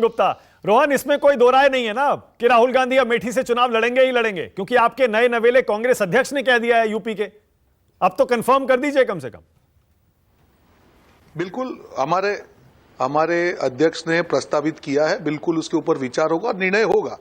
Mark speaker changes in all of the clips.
Speaker 1: गुप्ता। रोहन, इसमें कोई दो राय नहीं है ना कि राहुल गांधी अमेठी से चुनाव लड़ेंगे ही लड़ेंगे, क्योंकि आपके नए नवेले कांग्रेस अध्यक्ष ने कह दिया है यूपी के। अब तो कंफर्म कर दीजिए कम से कम।
Speaker 2: बिल्कुल, हमारे अध्यक्ष ने प्रस्तावित किया है, बिल्कुल उसके ऊपर विचार होगा और निर्णय होगा।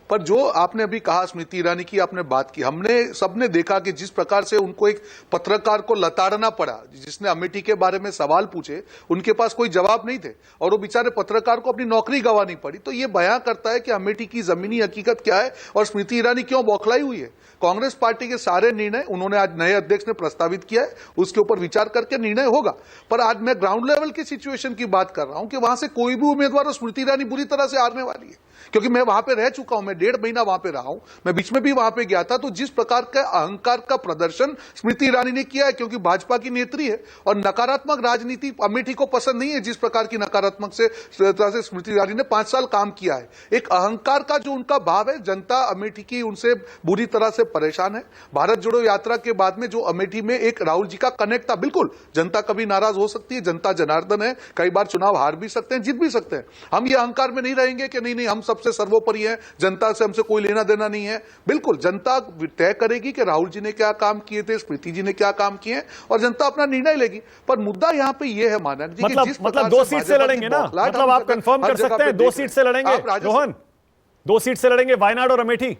Speaker 2: पर जो आपने अभी कहा स्मृति ईरानी की आपने बात की, हमने सबने देखा कि जिस प्रकार से उनको एक पत्रकार को लताड़ना पड़ा, जिसने अमेठी के बारे में सवाल पूछे, उनके पास कोई जवाब नहीं थे और वो बेचारे पत्रकार को अपनी नौकरी गंवानी पड़ी। तो ये बयां करता है कि अमेठी की जमीनी हकीकत क्या है और स्मृति ईरानी क्यों बौखलाई हुई है। कांग्रेस पार्टी के सारे निर्णय उन्होंने आज नए अध्यक्ष ने प्रस्तावित किया है, उसके ऊपर विचार करके निर्णय होगा। पर आज मैं ग्राउंड लेवल की सिचुएशन की बात कर रहा हूं कि वहां से कोई भी उम्मीदवार और स्मृति ईरानी बुरी तरह से हारने वाली है, क्योंकि मैं वहां पे रह चुका हूं, मैं 1.5 महीना वहां पे रहा हूं, मैं बीच में भी वहां पे गया था। तो जिस प्रकार का अहंकार का प्रदर्शन स्मृति ईरानी ने किया है, क्योंकि भाजपा की नेत्री है और नकारात्मक राजनीति अमेठी को पसंद नहीं है, जिस प्रकार की नकारात्मक से स्मृति ईरानी ने 5 साल काम किया है। एक अहंकार का जो उनका भाव है, जनता अमेठी की उनसे बुरी तरह से परेशान है। भारत जोड़ो यात्रा के बाद में जो अमेठी में एक राहुल जी का कनेक्ट था, बिल्कुल जनता कभी नाराज हो सकती है, जनता जनार्दन है, कई बार चुनाव हार भी सकते हैं, जीत भी सकते हैं। हम ये अहंकार में नहीं रहेंगे कि नहीं हम सबसे सर्वोपरि है, जनता से हमसे कोई लेना देना नहीं है। बिल्कुल जनता तय करेगी कि राहुल जी ने क्या काम किए थे, स्मृति जी ने क्या काम किए, और जनता अपना निर्णय लेगी। पर मुद्दा यहां पे ये है मानक जी,
Speaker 1: मतलब 2 सीट से लड़ेंगे ना? मतलब आप कंफर्म कर सकते हैं 2 सीट से लड़ेंगे रोहन? 2 सीट से लड़ेंगे, वायनाड और अमेठी?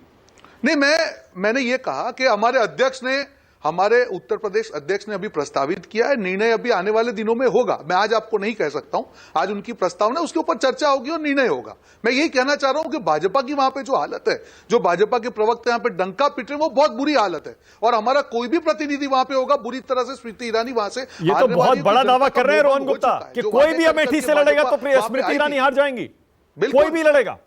Speaker 2: नहीं, मैंने ये कहा कि हमारे उत्तर प्रदेश अध्यक्ष ने अभी प्रस्तावित किया है, निर्णय अभी आने वाले दिनों में होगा। मैं आज आपको नहीं कह सकता हूं, आज उनकी प्रस्तावना, उसके ऊपर चर्चा होगी और निर्णय होगा। मैं यही कहना चाह रहा हूं कि भाजपा की वहां पे जो हालत है, जो भाजपा के प्रवक्ता यहां पे डंका पिट रहे हैं, वो बहुत बुरी हालत है। और हमारा कोई भी प्रतिनिधि वहां पे होगा, बुरी तरह से स्मृति ईरानी वहां से,
Speaker 1: ये तो बहुत बड़ा दावा कर रहे हैं रोहन गुप्ता कि कोई भी अमेठी से लड़ेगा तो स्मृति ईरानी हार जाएंगी। कोई भी लड़ेगा,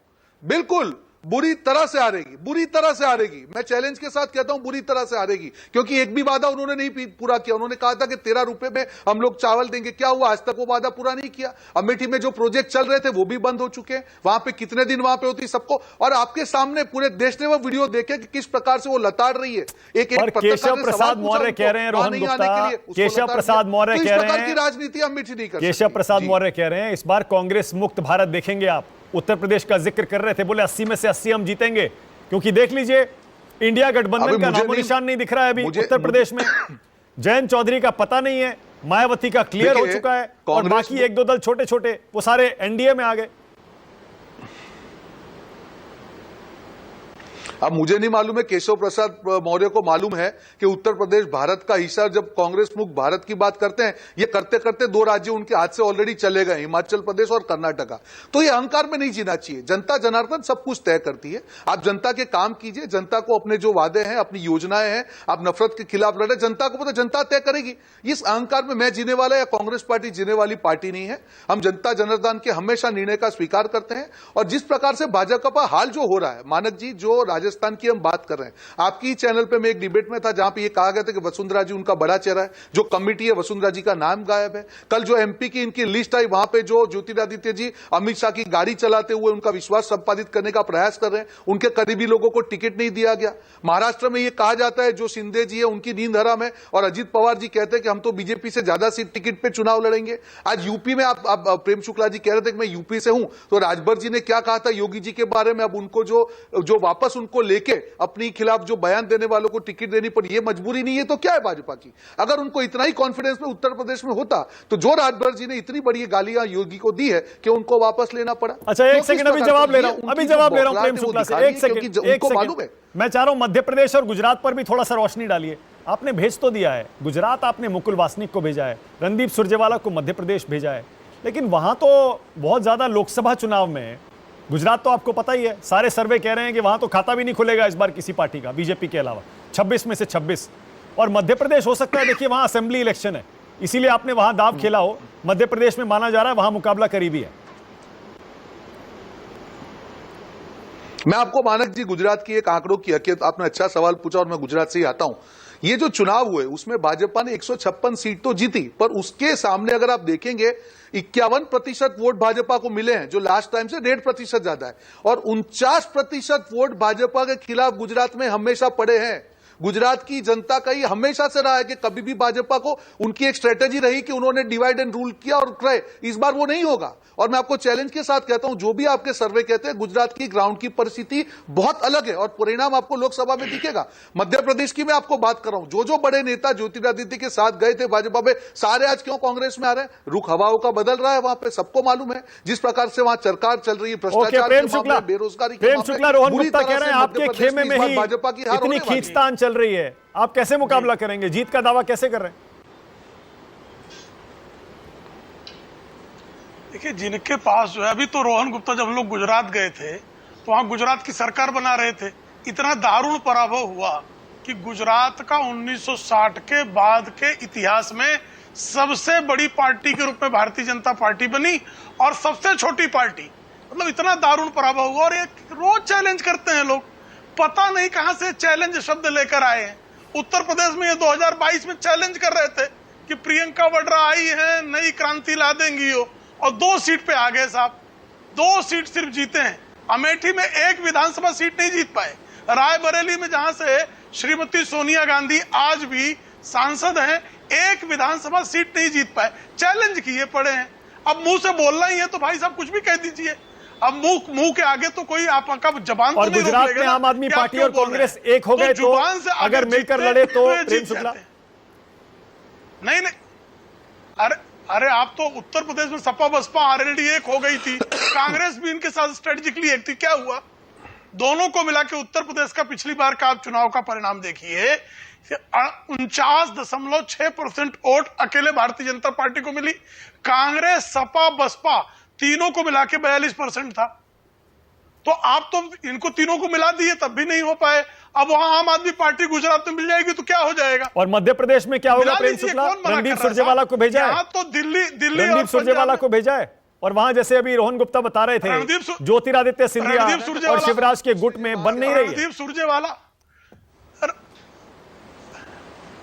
Speaker 2: बिल्कुल बुरी तरह से हारेगी, बुरी तरह से हारेगी। मैं चैलेंज के साथ कहता हूं बुरी तरह से हारेगी, क्योंकि एक भी वादा उन्होंने नहीं पूरा किया। उन्होंने कहा था कि 13 रुपए में हम लोग चावल देंगे, क्या हुआ? आज तक वो वादा पूरा नहीं किया। अमेठी में जो प्रोजेक्ट चल रहे थे वो भी बंद हो चुके हैं। वहां पे कितने दिन वहां पे होती सबको, और आपके सामने पूरे देश ने वो वीडियो देखे कि किस प्रकार से वो लताड़ रही है। एक
Speaker 1: केशव प्रसाद मौर्य कह रहे हैं रोहन गुप्ता, केशव प्रसाद मौर्य कह रहे हैं
Speaker 2: राजनीति अमेठी नहीं कर,
Speaker 1: केशव प्रसाद मौर्य कह रहे हैं इस बार कांग्रेस मुक्त भारत देखेंगे आप। उत्तर प्रदेश का जिक्र कर रहे थे, बोले 80 में से 80 हम जीतेंगे, क्योंकि देख लीजिए इंडिया गठबंधन का नामो निशान नहीं दिख रहा है अभी उत्तर प्रदेश में। जयंत चौधरी का पता नहीं है, मायावती का क्लियर हो चुका है, और बाकी 1-2 दल छोटे छोटे वो सारे एनडीए में आ गए।
Speaker 2: अब मुझे नहीं मालूम है, केशव प्रसाद मौर्य को मालूम है कि उत्तर प्रदेश भारत का हिस्सा। जब कांग्रेस मुक्त भारत की बात करते हैं, ये करते करते 2 राज्य उनके हाथ से ऑलरेडी चले गए, हिमाचल प्रदेश और कर्नाटका। तो ये अहंकार में नहीं जीना चाहिए। जनता जनार्दन सब कुछ तय करती है। आप जनता के काम कीजिए, जनता को अपने जो वादे हैं, अपनी योजनाएं हैं, आप नफरत के खिलाफ लड़े, जनता को पता, जनता तय करेगी। इस अहंकार में मैं जीने वाला या कांग्रेस पार्टी जीने वाली पार्टी नहीं है। हम जनता जनार्दन के हमेशा निर्णय का स्वीकार करते हैं। और जिस प्रकार से भाजपा का हाल जो हो रहा है मानक जी, जो राजस्थान की हम बात कर रहे हैं, आपकी चैनल पे मैं एक डिबेट में था जहां पे ये कहा गया था कि वसुंधरा जी उनका बड़ा चेहरा है, जो कमिटी है वसुंधरा जी का नाम गायब है। कल जो एमपी की इनकी लिस्ट आई, वहां पे जो ज्योतिरादित्य जी अमित शाह की गाड़ी चलाते हुए उनका विश्वास संपादित करने का प्रयास कर रहे हैं, उनके करीबी लोगों को टिकट नहीं दिया गया। महाराष्ट्र में ये कहा जाता है जो शिंदे जी है उनकी नींद हराम है, और अजित पवार जी कहते हैं कि हम तो बीजेपी से ज्यादा सीट टिकट पे चुनाव लड़ेंगे। आज यूपी में आप प्रेम शुक्ला जी कह रहे थे कि मैं यूपी से हूं, तो राजभर जी ने क्या कहा था योगी जी के बारे में। अब उनको जो वापस उनको लेके अपनी खिलाफ जो बयान देने वालों को टिकट देनी पड़ी, ये मजबूरी नहीं है तो क्या है भाजपा की? अगर उनको इतना ही कॉन्फिडेंस में उत्तर प्रदेश में होता, तो जो राजभर जी ने इतनी बड़ी गालियां योगी को दी है कि उनको वापस लेना पड़ा।
Speaker 1: अच्छा, एक सेकंड, अभी जवाब ले रहा हूं प्रेम शुक्ला से। एक सेकंड, मैं चाह रहा हूं मध्य प्रदेश और गुजरात पर भी थोड़ा सा रोशनी डालिए। आपने भेज तो दिया है, गुजरात आपने मुकुल वासनिक को भेजा है, रणदीप सुरजेवाला को मध्य प्रदेश भेजा है, लेकिन वहां तो बहुत ज्यादा लोकसभा चुनाव में, गुजरात तो आपको पता ही है, सारे सर्वे कह रहे हैं कि वहां तो खाता भी नहीं खुलेगा इस बार किसी पार्टी का, बीजेपी के अलावा, 26 में से 26। और मध्य प्रदेश हो सकता है, देखिए वहां असेंबली इलेक्शन है, इसीलिए आपने वहां दाव खेला हो। मध्य प्रदेश में माना जा रहा है वहां मुकाबला करीबी है।
Speaker 2: मैं आपको मानक जी गुजरात की एक आंकड़ों की हकीकत, आपने अच्छा सवाल पूछा और मैं गुजरात से ही आता हूं। ये जो चुनाव हुए उसमें भाजपा ने 156 सीट तो जीती, पर उसके सामने अगर आप देखेंगे 51% वोट भाजपा को मिले हैं, जो लास्ट टाइम से 1.5% ज्यादा है, और 49% वोट भाजपा के खिलाफ गुजरात में हमेशा पड़े हैं। गुजरात की जनता का ये हमेशा से रहा है कि कभी भी भाजपा को उनकी एक स्ट्रेटेजी रही कि उन्होंने डिवाइड एंड रूल किया और रहे। इस बार वो नहीं होगा। और मैं आपको चैलेंज के साथ कहता हूं, जो भी आपके सर्वे कहते हैं, गुजरात की ग्राउंड की परिस्थिति बहुत अलग है और परिणाम आपको लोकसभा में दिखेगा। मध्य प्रदेश की मैं आपको बात कर रहा हूं, जो बड़े नेता ज्योतिरादित्य के साथ गए थे भाजपा में, सारे आज क्यों कांग्रेस में आ रहे हैं? रुख हवाओं का बदल रहा है वहां पे, सबको मालूम है। जिस प्रकार से वहां सरकार चल रही है, भ्रष्टाचार के मामले, बेरोजगारी के मामले,
Speaker 1: रोहन
Speaker 2: बुरी
Speaker 1: गुप्ता
Speaker 2: तरह
Speaker 1: कह रहे हैं
Speaker 2: से
Speaker 1: आपके
Speaker 2: मध्य प्रदेश
Speaker 1: खेमे
Speaker 2: में
Speaker 1: में
Speaker 2: इस बार
Speaker 1: ही
Speaker 2: भाजपा की हार
Speaker 1: इतनी
Speaker 2: होने वाली है।
Speaker 1: खींचतान चल रही है, आप कैसे मुकाबला करेंगे? जीत का दावा कैसे कर रहे हैं?
Speaker 3: देखिए, जिनके पास जो है, अभी तो रोहन गुप्ता जब हम लोग गुजरात गए थे तो वहां गुजरात की सरकार बना रहे थे। इतना दारुण पराभव हुआ कि गुजरात का 1960 के बाद के इतिहास में सबसे बड़ी पार्टी के रूप में भारतीय जनता पार्टी बनी और सबसे छोटी पार्टी। मतलब इतना दारुण पराभव हुआ। और ये रोज चैलेंज करते हैं लोग, पता नहीं कहां से चैलेंज शब्द लेकर आए हैं। उत्तर प्रदेश में ये 2022 में चैलेंज कर रहे थे कि प्रियंका वाड्रा आई है, नई क्रांति ला देंगी हो, और 2 सीट पे आ गए साहब। 2 सीट सिर्फ जीते हैं। अमेठी में 1 विधानसभा सीट नहीं जीत पाए। रायबरेली में जहां से श्रीमती सोनिया गांधी आज भी सांसद हैं, 1 विधानसभा सीट नहीं जीत पाए। चैलेंज किए पड़े हैं। अब मुंह से बोलना ही है तो भाई साहब कुछ भी कह दीजिए। अब मुंह के आगे तो कोई आपका जबान
Speaker 1: और
Speaker 3: तो नहीं रोक
Speaker 1: गुजरात
Speaker 3: लेगा
Speaker 1: में
Speaker 3: ना
Speaker 1: आम आदमी
Speaker 3: कि आप
Speaker 1: पार्टी
Speaker 3: क्यों
Speaker 1: और
Speaker 3: बोल रहे
Speaker 1: कांग्रेस
Speaker 3: हैं।
Speaker 1: एक हो गए तो
Speaker 3: जुबान से
Speaker 1: अगर मिलकर लड़े तो
Speaker 3: ये
Speaker 1: प्रेम
Speaker 3: जीत
Speaker 1: शुक्ला
Speaker 3: जाते हैं। नहीं, अरे आप तो उत्तर प्रदेश में सपा बसपा ऑलरेडी एक हो गई थी, कांग्रेस भी इनके साथ स्ट्रेटेजिकली एक थी। क्या हुआ? दोनों को मिला के उत्तर प्रदेश का पिछली बार का आप चुनाव का परिणाम देखिए, 49.6% वोट अकेले भारतीय जनता पार्टी को मिली। कांग्रेस सपा बसपा तीनों को मिला के 42% था। तो आप तो इनको तीनों को मिला दिए तब भी नहीं हो पाए। अब वहां आम आदमी पार्टी गुजरात में मिल जाएगी तो क्या हो जाएगा?
Speaker 1: और मध्य प्रदेश में क्या होगा? प्रेम शुक्ला रणदीप सुरजेवाला को भेजा है,
Speaker 3: तो दिल्ली
Speaker 1: रणदीप सुरजेवाला को भेजा है। और वहां जैसे अभी रोहन गुप्ता बता रहे थे, ज्योतिरादित्य सिंधिया और शिवराज के गुट में बन नहीं रही है।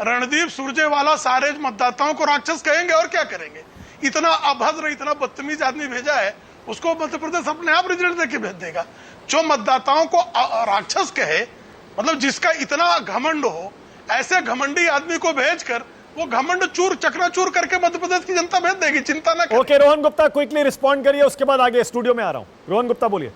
Speaker 3: रणदीप सुरजेवाला सारे मतदाताओं को राक्षस कहेंगे और क्या करेंगे? इतना अभद्र, इतना बदतमीज आदमी भेजा है, उसको मध्य प्रदेश अपने आप रिजल्ट देके भेज देगा। जो मतदाताओं को राक्षस कहे, मतलब जिसका इतना घमंड हो, ऐसे घमंडी आदमी को भेजकर वो घमंड चकनाचूर करके मध्य प्रदेश की जनता भेज देगी, चिंता ना करें।
Speaker 1: Okay Rohan Gupta, quickly respond करिए, उसके बाद आगे स्टूडियो में आ रहा हूं। रोहन गुप्ता बोलिए।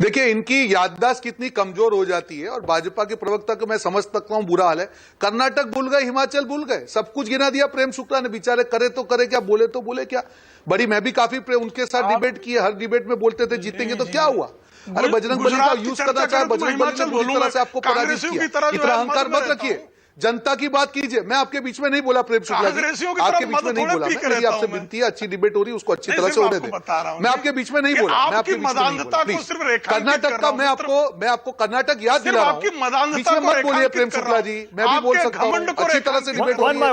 Speaker 2: देखिए, इनकी याददाश्त कितनी कमजोर हो जाती है और भाजपा के प्रवक्ता को मैं समझ सकता हूं, बुरा हाल है। कर्नाटक भूल गए, हिमाचल भूल गए, सब कुछ गिना दिया प्रेम शुक्ला ने। बेचारे करे तो करे क्या, बोले तो बोले क्या। बड़ी मैं भी काफी उनके साथ डिबेट की है, हर डिबेट में बोलते थे जीतेंगे तो क्या हुआ। अरे बजरंग बली का यूज करना चाहे, बजरंग बली ने पूरी तरह से आपको पराजित किया। इतना अहंकार मत रखिए, जनता की बात कीजिए। मैं आपके बीच में नहीं बोला प्रेम शुक्ला जी, आपके बीच में नहीं बोला। मेरी आपसे विनती है, अच्छी डिबेट हो रही है, उसको अच्छी तरह से होने दें। मैं आपके बीच में नहीं बोला, मैं आपके बीच में नहीं बोला। प्लीज, कर्नाटक का मैं आपको कर्नाटक याद दिला रहा हूं, बीच में मत बोलिए प्रेम शुक्ला जी। मैं भी बोल सकता हूं, अच्छी तरह से डिबेट हो रही है।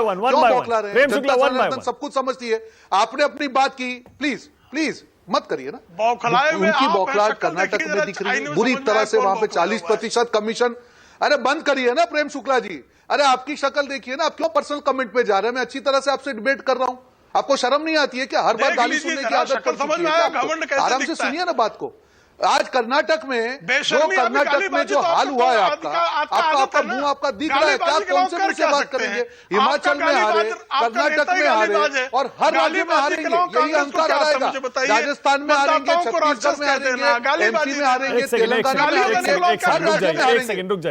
Speaker 2: जनता सब कुछ समझती है। आपने अपनी बात की, प्लीज प्लीज मत करिए ना। उनकी बौखलाहट कर्नाटक में दिख रही है बुरी तरह से। वहां पे 40% कमीशन, अरे बंद करिए ना प्रेम शुक्ला जी। अरे आपकी शक्ल देखिए ना, आप क्यों पर्सनल कमेंट पे जा रहे हैं? मैं अच्छी तरह से आपसे डिबेट कर रहा हूं, आपको शर्म नहीं आती है क्या? हर बार गाली सुनने की आदत पड़ चुकी है। आराम से सुनिए ना बात को। आज कर्नाटक में जो हाल हुआ है, आपका मुंह आपका दिख रहा है क्या? कौन से मुंह से बात करेंगे? हिमाचल में हारे, कर्नाटक में हारे और हर राज्य में हारेंगे, यही अहंकार आएगा। राजस्थान में हारेंगे, छत्तीसगढ़ में हारेंगे, एमपी में हारेंगे, तेलंगाना में हारेंगे, हर राज्य में हारेंगे।